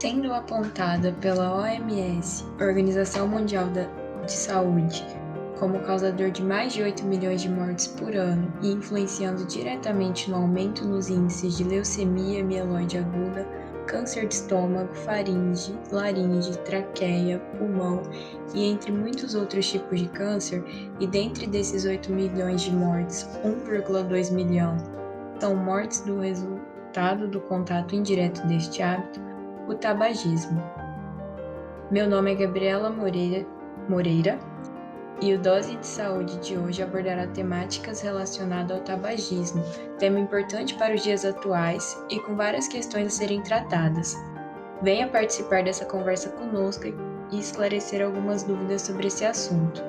Sendo apontada pela OMS, Organização Mundial de Saúde, como causador de mais de 8 milhões de mortes por ano e influenciando diretamente no aumento nos índices de leucemia mieloide aguda, câncer de estômago, faringe, laringe, traqueia, pulmão e entre muitos outros tipos de câncer, e dentre desses 8 milhões de mortes, 1,2 milhão são mortes do resultado do contato indireto deste hábito, o tabagismo. Meu nome é Gabriela Moreira e o Dose de Saúde de hoje abordará temáticas relacionadas ao tabagismo, tema importante para os dias atuais e com várias questões a serem tratadas. Venha participar dessa conversa conosco e esclarecer algumas dúvidas sobre esse assunto.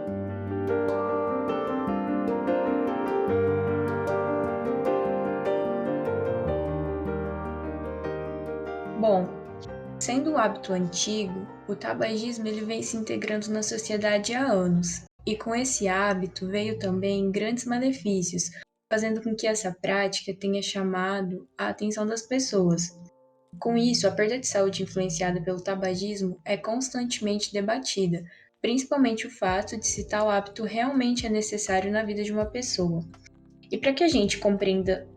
Bom, sendo um hábito antigo, o tabagismo ele vem se integrando na sociedade há anos, e com esse hábito veio também grandes malefícios, fazendo com que essa prática tenha chamado a atenção das pessoas. Com isso, a perda de saúde influenciada pelo tabagismo é constantemente debatida, principalmente o fato de se tal hábito realmente é necessário na vida de uma pessoa. E para que a gente compreenda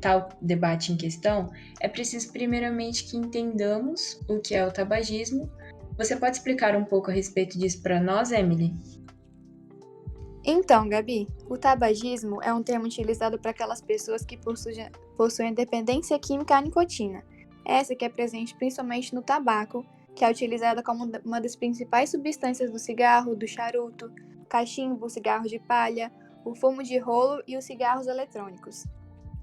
tal debate em questão, é preciso primeiramente que entendamos o que é o tabagismo. Você pode explicar um pouco a respeito disso para nós, Emily? Então, Gabi, o tabagismo é um termo utilizado para aquelas pessoas que possuem dependência química à nicotina. Essa que é presente principalmente no tabaco, que é utilizada como uma das principais substâncias do cigarro, do charuto, cachimbo, cigarro de palha, o fumo de rolo e os cigarros eletrônicos.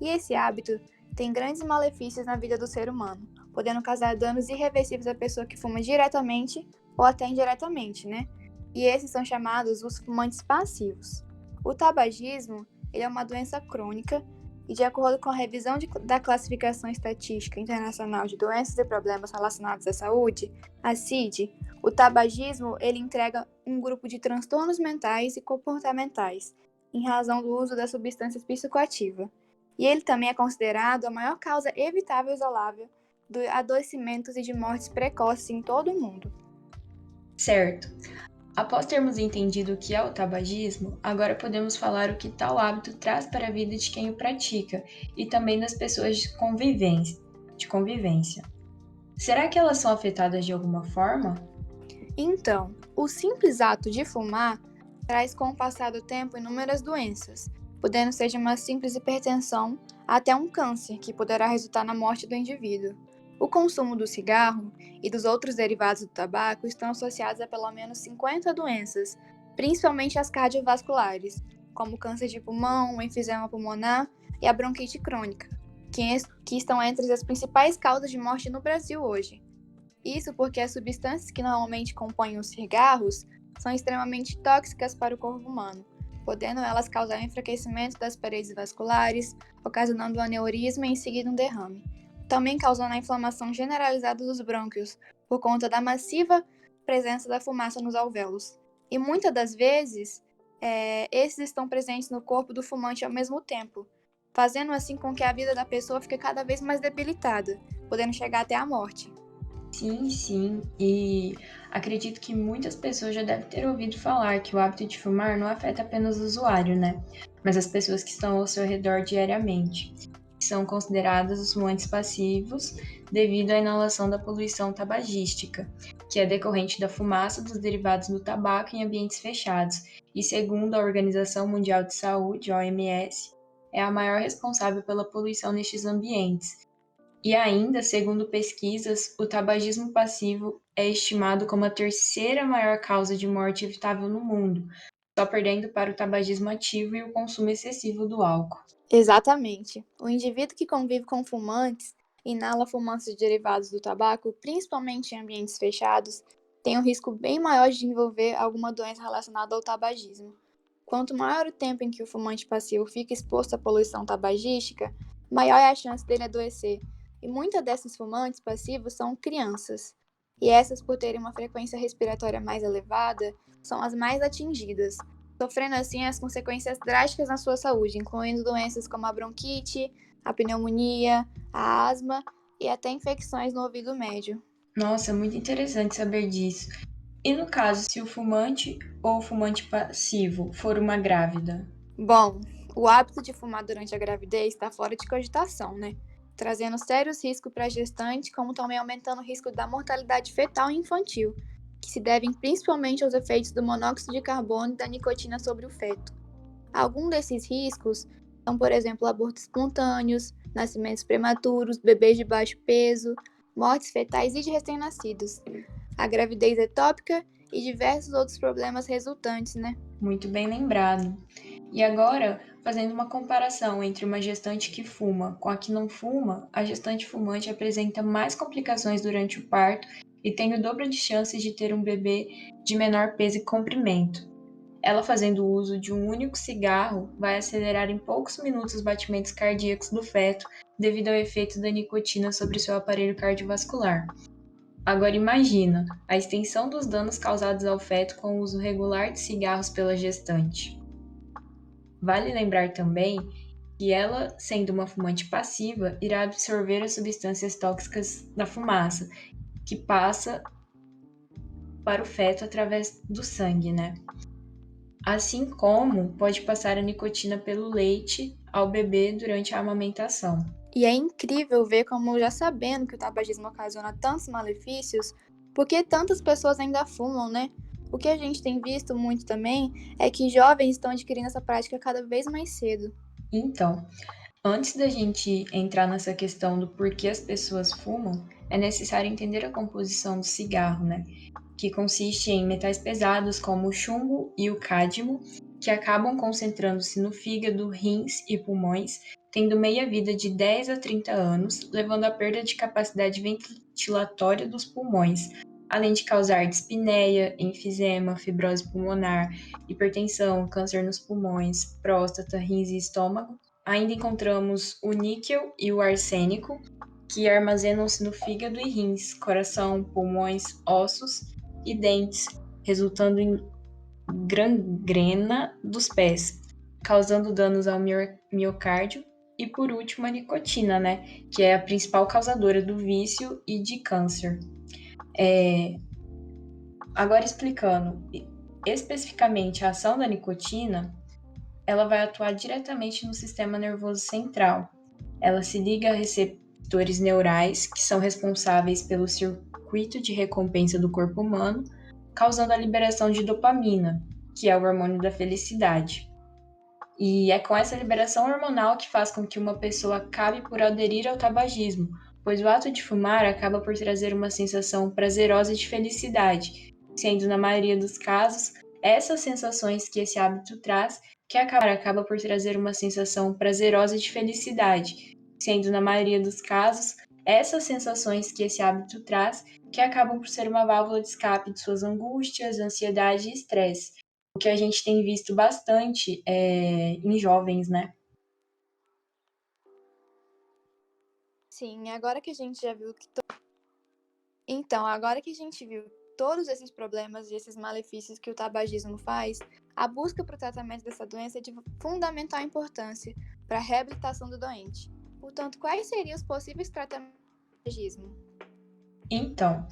E esse hábito tem grandes malefícios na vida do ser humano, podendo causar danos irreversíveis à pessoa que fuma diretamente ou até indiretamente, né? E esses são chamados os fumantes passivos. O tabagismo, ele é uma doença crônica e, de acordo com a revisão da Classificação Estatística Internacional de Doenças e Problemas Relacionados à Saúde, a CID, o tabagismo ele entrega um grupo de transtornos mentais e comportamentais em razão do uso da substância psicoativa. E ele também é considerado a maior causa evitável e isolável de adoecimentos e de mortes precoces em todo o mundo. Certo. Após termos entendido o que é o tabagismo, agora podemos falar o que tal hábito traz para a vida de quem o pratica e também das pessoas de convivência. Será que elas são afetadas de alguma forma? Então, o simples ato de fumar traz com o passar do tempo inúmeras doenças, podendo ser de uma simples hipertensão até um câncer, que poderá resultar na morte do indivíduo. O consumo do cigarro e dos outros derivados do tabaco estão associados a pelo menos 50 doenças, principalmente as cardiovasculares, como o câncer de pulmão, o enfisema pulmonar e a bronquite crônica, que estão entre as principais causas de morte no Brasil hoje. Isso porque as substâncias que normalmente compõem os cigarros são extremamente tóxicas para o corpo humano, podendo elas causar enfraquecimento das paredes vasculares, ocasionando um aneurisma e em seguida um derrame. Também causando a inflamação generalizada dos brônquios, por conta da massiva presença da fumaça nos alvéolos. E muitas das vezes, esses estão presentes no corpo do fumante ao mesmo tempo, fazendo assim com que a vida da pessoa fique cada vez mais debilitada, podendo chegar até a morte. Sim, sim, e acredito que muitas pessoas já devem ter ouvido falar que o hábito de fumar não afeta apenas o usuário, né? Mas as pessoas que estão ao seu redor diariamente. São consideradas os fumantes passivos devido à inalação da poluição tabagística, que é decorrente da fumaça dos derivados do tabaco em ambientes fechados, e segundo a Organização Mundial de Saúde, OMS, é a maior responsável pela poluição nestes ambientes. E ainda, segundo pesquisas, o tabagismo passivo é estimado como a terceira maior causa de morte evitável no mundo, só perdendo para o tabagismo ativo e o consumo excessivo do álcool. Exatamente. O indivíduo que convive com fumantes, inala fumaças de derivados do tabaco, principalmente em ambientes fechados, tem um risco bem maior de desenvolver alguma doença relacionada ao tabagismo. Quanto maior o tempo em que o fumante passivo fica exposto à poluição tabagística, maior é a chance dele adoecer. E muitas dessas fumantes passivos são crianças. E essas, por terem uma frequência respiratória mais elevada, são as mais atingidas, sofrendo assim as consequências drásticas na sua saúde, incluindo doenças como a bronquite, a pneumonia, a asma e até infecções no ouvido médio. Nossa, muito interessante saber disso. E no caso, se o fumante ou o fumante passivo for uma grávida? Bom, o hábito de fumar durante a gravidez está fora de cogitação, né? Trazendo sérios riscos para a gestante, como também aumentando o risco da mortalidade fetal e infantil, que se devem principalmente aos efeitos do monóxido de carbono e da nicotina sobre o feto. Alguns desses riscos são, por exemplo, abortos espontâneos, nascimentos prematuros, bebês de baixo peso, mortes fetais e de recém-nascidos, a gravidez ectópica e diversos outros problemas resultantes, né? Muito bem lembrado. E agora, fazendo uma comparação entre uma gestante que fuma com a que não fuma, a gestante fumante apresenta mais complicações durante o parto e tem o dobro de chances de ter um bebê de menor peso e comprimento. Ela fazendo uso de um único cigarro vai acelerar em poucos minutos os batimentos cardíacos do feto devido ao efeito da nicotina sobre seu aparelho cardiovascular. Agora imagina a extensão dos danos causados ao feto com o uso regular de cigarros pela gestante. Vale lembrar também que ela, sendo uma fumante passiva, irá absorver as substâncias tóxicas da fumaça, que passa para o feto através do sangue, né? Assim como pode passar a nicotina pelo leite ao bebê durante a amamentação. E é incrível ver como, já sabendo que o tabagismo ocasiona tantos malefícios, por que tantas pessoas ainda fumam, né? O que a gente tem visto muito também é que jovens estão adquirindo essa prática cada vez mais cedo. Então, antes da gente entrar nessa questão do porquê as pessoas fumam, é necessário entender a composição do cigarro, né? Que consiste em metais pesados como o chumbo e o cádmio, que acabam concentrando-se no fígado, rins e pulmões, tendo meia-vida de 10 a 30 anos, levando à perda de capacidade ventilatória dos pulmões, além de causar dispneia, enfisema, fibrose pulmonar, hipertensão, câncer nos pulmões, próstata, rins e estômago. Ainda encontramos o níquel e o arsênico, que armazenam-se no fígado e rins, coração, pulmões, ossos e dentes, resultando em gangrena dos pés, causando danos ao miocárdio. E por último, a nicotina, né, que é a principal causadora do vício e de câncer. Agora explicando especificamente a ação da nicotina, ela vai atuar diretamente no sistema nervoso central. Ela se liga a receptores neurais, que são responsáveis pelo circuito de recompensa do corpo humano, causando a liberação de dopamina, que é o hormônio da felicidade. E é com essa liberação hormonal que faz com que uma pessoa acabe por aderir ao tabagismo, pois o ato de fumar acaba por trazer uma sensação prazerosa de felicidade, sendo, na maioria dos casos, essas sensações que esse hábito traz que acaba por trazer uma sensação prazerosa de felicidade, sendo, na maioria dos casos, essas sensações que esse hábito traz que acabam por ser uma válvula de escape de suas angústias, ansiedade e estresse. O que a gente tem visto bastante em jovens, né? Sim, agora que a gente já viu que Então, agora que a gente viu todos esses problemas e esses malefícios que o tabagismo faz, a busca para o tratamento dessa doença é de fundamental importância para a reabilitação do doente. Portanto, quais seriam os possíveis tratamentos do tabagismo? Então,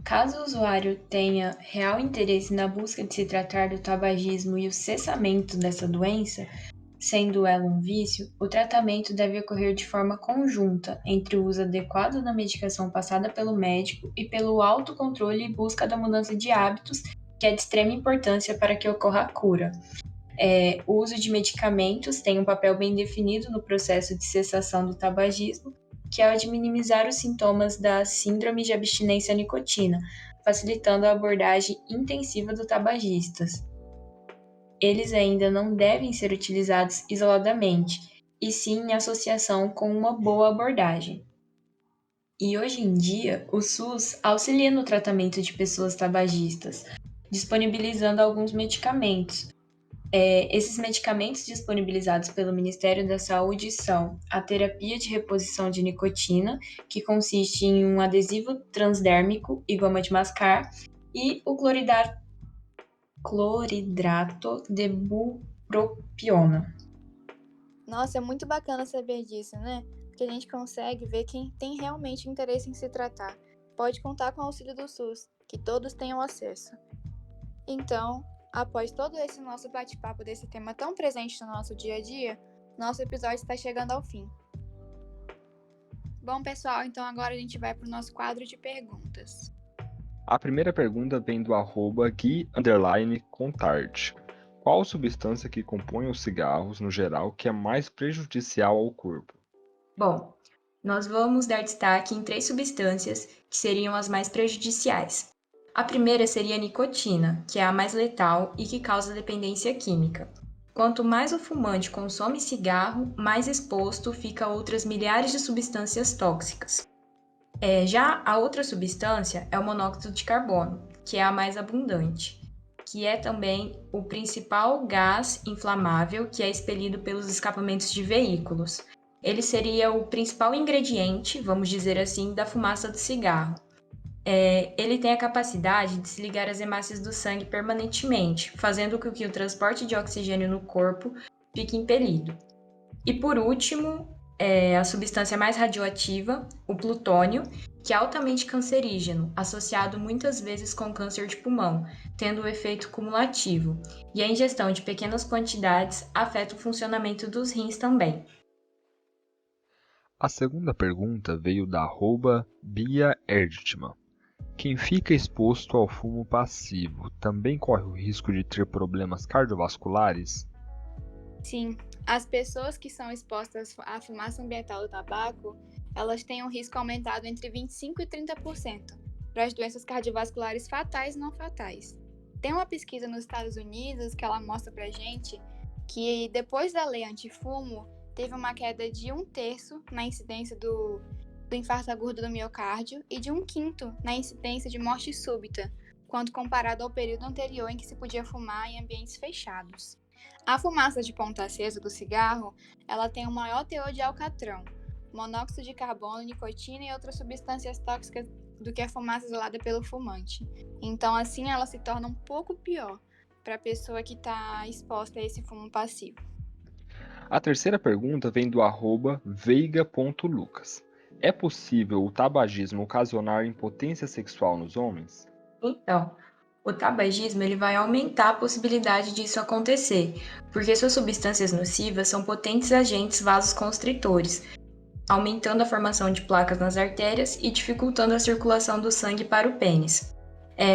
caso o usuário tenha real interesse na busca de se tratar do tabagismo e o cessamento dessa doença, sendo ela um vício, o tratamento deve ocorrer de forma conjunta entre o uso adequado da medicação passada pelo médico e pelo autocontrole e busca da mudança de hábitos, que é de extrema importância para que ocorra a cura. O uso de medicamentos tem um papel bem definido no processo de cessação do tabagismo, que é o de minimizar os sintomas da síndrome de abstinência à nicotina, facilitando a abordagem intensiva do tabagistas. Eles ainda não devem ser utilizados isoladamente, e sim em associação com uma boa abordagem. E hoje em dia, o SUS auxilia no tratamento de pessoas tabagistas, disponibilizando alguns medicamentos. Esses medicamentos disponibilizados pelo Ministério da Saúde são a terapia de reposição de nicotina, que consiste em um adesivo transdérmico e goma de mascar, e o cloridrato de bupropiona. Nossa, é muito bacana saber disso, né? Porque a gente consegue ver quem tem realmente interesse em se tratar. pode contar com o auxílio do SUS, que todos tenham acesso. Então, após todo esse nosso bate-papo desse tema tão presente no nosso dia a dia, nosso episódio está chegando ao fim. Bom, pessoal, então agora a gente vai para o nosso quadro de perguntas. A primeira pergunta vem do @gui_contarte. Qual substância que compõe os cigarros, no geral, que é mais prejudicial ao corpo? Bom, nós vamos dar destaque em 3 substâncias que seriam as mais prejudiciais. A primeira seria a nicotina, que é a mais letal e que causa dependência química. Quanto mais o fumante consome cigarro, mais exposto fica a outras milhares de substâncias tóxicas. Já a outra substância é o monóxido de carbono, que é a mais abundante, que é também o principal gás inflamável que é expelido pelos escapamentos de veículos. Ele seria o principal ingrediente, vamos dizer assim, da fumaça do cigarro. Ele tem a capacidade de se ligar às hemácias do sangue permanentemente, fazendo com que o transporte de oxigênio no corpo fique impelido. E por último, a substância mais radioativa, o plutônio, que é altamente cancerígeno, associado muitas vezes com câncer de pulmão, tendo um efeito cumulativo. E a ingestão de pequenas quantidades afeta o funcionamento dos rins também. A segunda pergunta veio da @BiaErditman. Quem fica exposto ao fumo passivo também corre o risco de ter problemas cardiovasculares? Sim, as pessoas que são expostas à fumaça ambiental do tabaco, elas têm um risco aumentado entre 25% e 30% para as doenças cardiovasculares fatais e não fatais. Tem uma pesquisa nos Estados Unidos que ela mostra pra gente que depois da lei antifumo, teve uma queda de 1/3 na incidência do infarto agudo do miocárdio e de 1/5 na incidência de morte súbita, quando comparado ao período anterior em que se podia fumar em ambientes fechados. A fumaça de ponta acesa do cigarro, ela tem um maior teor de alcatrão, monóxido de carbono, nicotina e outras substâncias tóxicas do que a fumaça isolada pelo fumante. Então, assim, ela se torna um pouco pior para a pessoa que está exposta a esse fumo passivo. A terceira pergunta vem do @veiga.lucas. É possível o tabagismo ocasionar impotência sexual nos homens? Então, o tabagismo ele vai aumentar a possibilidade disso acontecer, porque suas substâncias nocivas são potentes agentes vasoconstritores, aumentando a formação de placas nas artérias e dificultando a circulação do sangue para o pênis.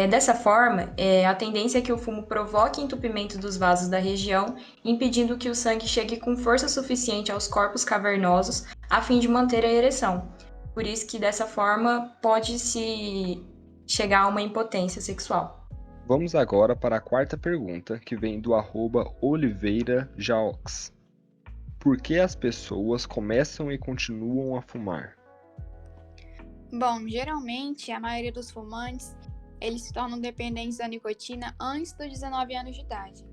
Dessa forma, a tendência é que o fumo provoque entupimento dos vasos da região, impedindo que o sangue chegue com força suficiente aos corpos cavernosos a fim de manter a ereção. Por isso que dessa forma pode-se chegar a uma impotência sexual. Vamos agora para a quarta pergunta, que vem do @oliveirajaox. Por que as pessoas começam e continuam a fumar? Bom, geralmente a maioria dos fumantes, eles se tornam dependentes da nicotina antes dos 19 anos de idade.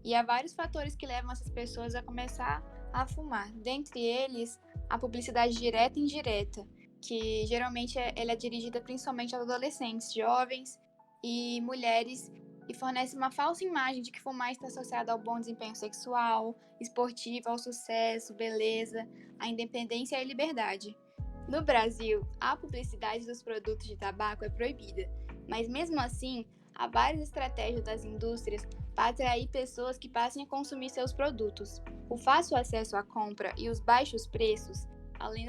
E há vários fatores que levam essas pessoas a começar a fumar. Dentre eles, a publicidade direta e indireta, que geralmente ela é dirigida principalmente aos adolescentes, jovens e mulheres, e fornece uma falsa imagem de que fumar está associado ao bom desempenho sexual, esportivo, ao sucesso, beleza, à independência e à liberdade. No Brasil, a publicidade dos produtos de tabaco é proibida, mas mesmo assim, há várias estratégias das indústrias para atrair pessoas que passem a consumir seus produtos. O fácil acesso à compra e os baixos preços, além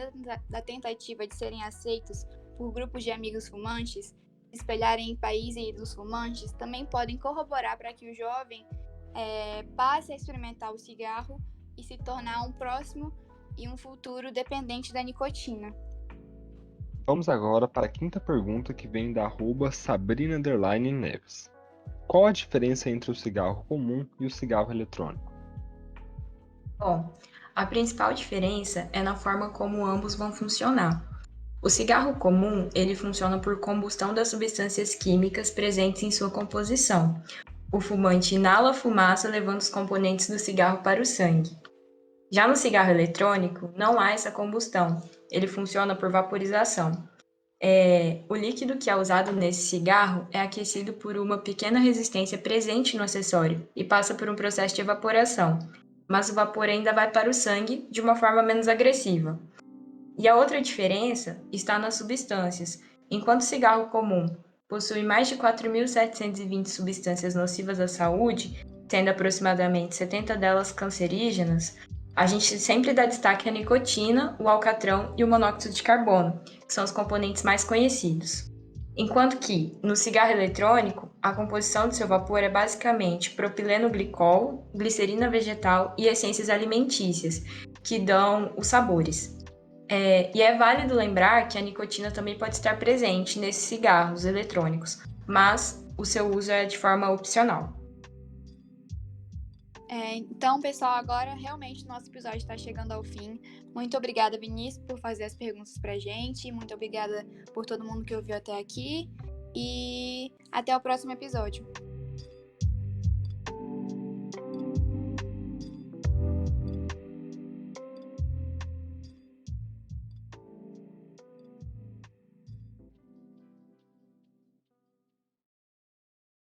da tentativa de serem aceitos por grupos de amigos fumantes, se espelharem em países dos fumantes, também podem corroborar para que o jovem passe a experimentar o cigarro e se tornar um próximo e um futuro dependente da nicotina. Vamos agora para a quinta pergunta, que vem da @Sabrina_Neves. Qual a diferença entre o cigarro comum e o cigarro eletrônico? Bom, a principal diferença é na forma como ambos vão funcionar. O cigarro comum, ele funciona por combustão das substâncias químicas presentes em sua composição. O fumante inala a fumaça levando os componentes do cigarro para o sangue. Já no cigarro eletrônico, não há essa combustão, ele funciona por vaporização. O líquido que é usado nesse cigarro é aquecido por uma pequena resistência presente no acessório e passa por um processo de evaporação, mas o vapor ainda vai para o sangue de uma forma menos agressiva. E a outra diferença está nas substâncias, Enquanto o cigarro comum possui mais de 4.720 substâncias nocivas à saúde, sendo aproximadamente 70 delas cancerígenas, a gente sempre dá destaque à nicotina, o alcatrão e o monóxido de carbono, que são os componentes mais conhecidos. Enquanto que, no cigarro eletrônico, a composição do seu vapor é basicamente propileno glicol, glicerina vegetal e essências alimentícias, que dão os sabores. E é válido lembrar que a nicotina também pode estar presente nesses cigarros eletrônicos, mas o seu uso é de forma opcional. Então, pessoal, agora realmente o nosso episódio está chegando ao fim. Muito obrigada, Vinícius, por fazer as perguntas pra gente. Muito obrigada por todo mundo que ouviu até aqui. E até o próximo episódio.